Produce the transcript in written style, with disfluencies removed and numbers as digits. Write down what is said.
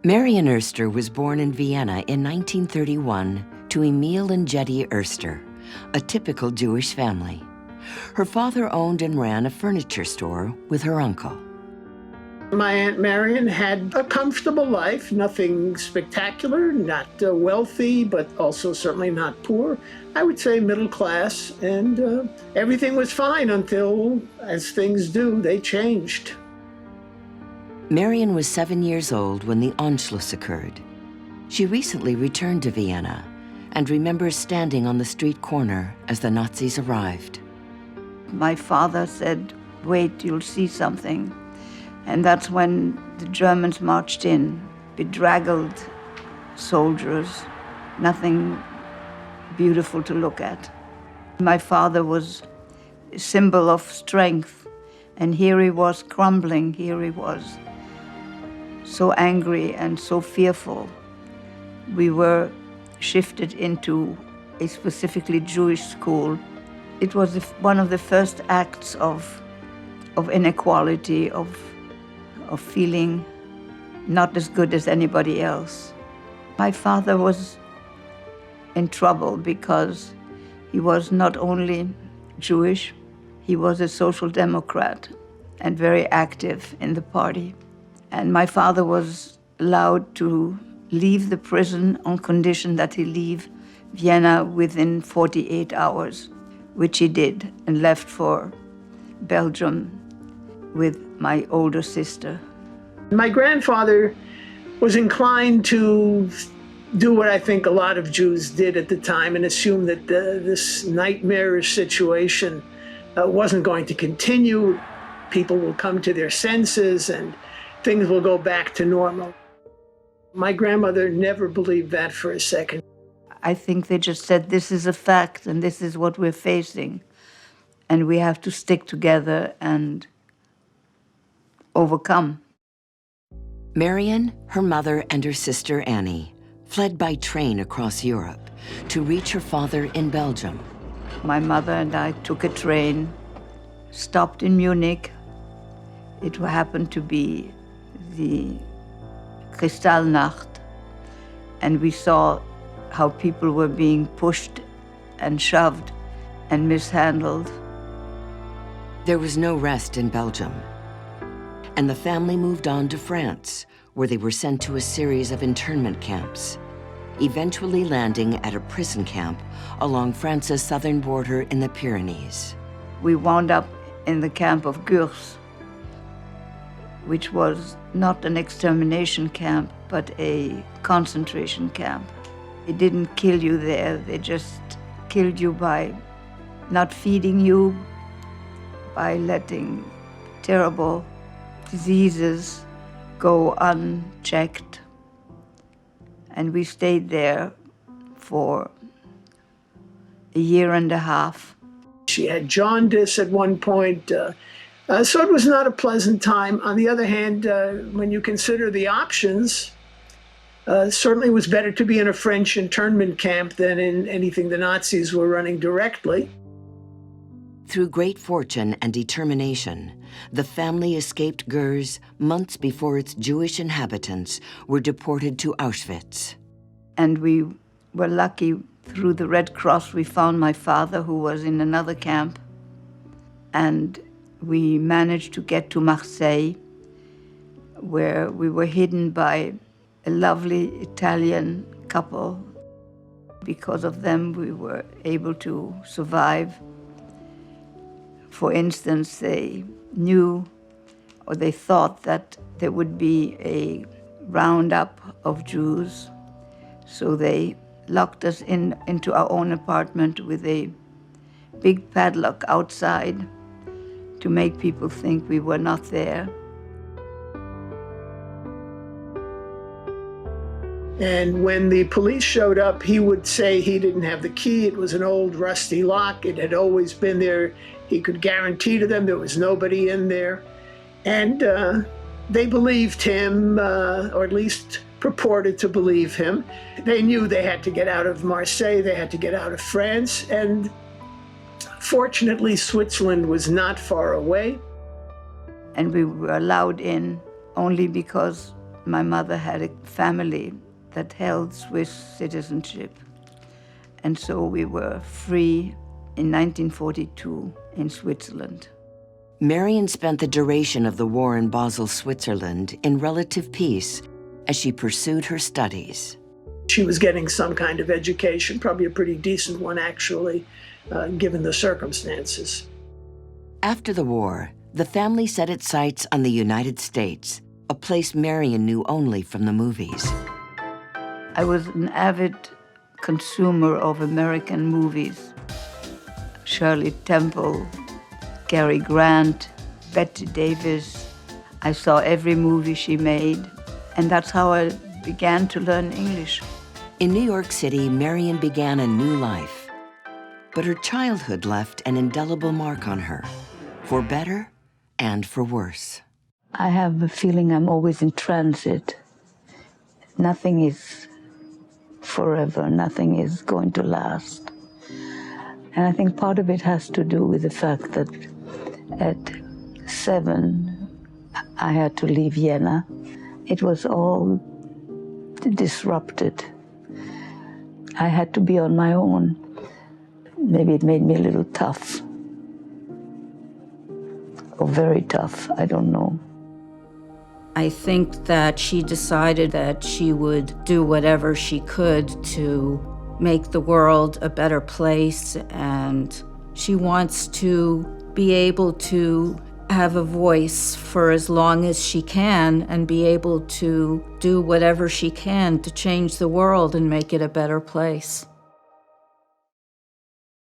Marion Oester was born in Vienna in 1931 to Emil and Jetty Oester, a typical Jewish family. Her father owned and ran a furniture store with her uncle. My Aunt Marion had a comfortable life, nothing spectacular, not wealthy, but also certainly not poor. I would say middle class, and everything was fine until, as things do, they changed. Marion was 7 years old when the Anschluss occurred. She recently returned to Vienna and remembers standing on the street corner as the Nazis arrived. My father said, "Wait, you'll see something." And that's when the Germans marched in, bedraggled soldiers, nothing beautiful to look at. My father was a symbol of strength, and here he was crumbling, here he was so angry and so fearful. We were shifted into a specifically Jewish school. It was one of the first acts of inequality, of feeling not as good as anybody else. My father was in trouble because he was not only Jewish, he was a social democrat and very active in the party. And my father was allowed to leave the prison on condition that he leave Vienna within 48 hours, which he did, and left for Belgium with my older sister. My grandfather was inclined to do what I think a lot of Jews did at the time and assume that this nightmarish situation wasn't going to continue. People will come to their senses and things will go back to normal. My grandmother never believed that for a second. I think they just said, this is a fact and this is what we're facing. And we have to stick together and overcome. Marion, her mother, and her sister Annie fled by train across Europe to reach her father in Belgium. My mother and I took a train, stopped in Munich. It happened to be the Kristallnacht, and we saw how people were being pushed and shoved and mishandled. There was no rest in Belgium, and the family moved on to France, where they were sent to a series of internment camps, eventually landing at a prison camp along France's southern border in the Pyrenees. We wound up in the camp of Gurs, which was not an extermination camp, but a concentration camp. They didn't kill you there, they just killed you by not feeding you, by letting terrible diseases go unchecked. And we stayed there for a year and a half. She had jaundice at one point, so it was not a pleasant time. On the other hand, when you consider the options, certainly it was better to be in a French internment camp than in anything the Nazis were running directly. Through great fortune and determination, the family escaped Gurs months before its Jewish inhabitants were deported to Auschwitz. And we were lucky. Through the Red Cross, we found my father, who was in another camp, and we managed to get to Marseille, where we were hidden by a lovely Italian couple. Because of them, we were able to survive. For instance, they knew, or they thought, that there would be a roundup of Jews, so they locked us into our own apartment with a big padlock outside to make people think we were not there. And when the police showed up, he would say he didn't have the key. It was an old rusty lock. It had always been there. He could guarantee to them there was nobody in there. And they believed him, or at least purported to believe him. They knew they had to get out of Marseille, they had to get out of France, and fortunately Switzerland was not far away. And we were allowed in only because My mother had a family that held Swiss citizenship. And so we were free in 1942 in Switzerland. Marion spent the duration of the war in Basel, Switzerland, in relative peace as she pursued her studies. She was getting some kind of education, probably a pretty decent one, actually, given the circumstances. After the war, the family set its sights on the United States, a place Marion knew only from the movies. I was an avid consumer of American movies. Shirley Temple, Cary Grant, Bette Davis. I saw every movie she made, and that's how I began to learn English. In New York City, Marion began a new life. But her childhood left an indelible mark on her, for better and for worse. I have a feeling I'm always in transit. Nothing is forever, nothing is going to last. And I think part of it has to do with the fact that at 7, I had to leave Vienna. It was all disrupted. I had to be on my own. Maybe it made me a little tough. Or very tough, I don't know. I think that she decided that she would do whatever she could to make the world a better place, and she wants to be able to have a voice for as long as she can and be able to do whatever she can to change the world and make it a better place.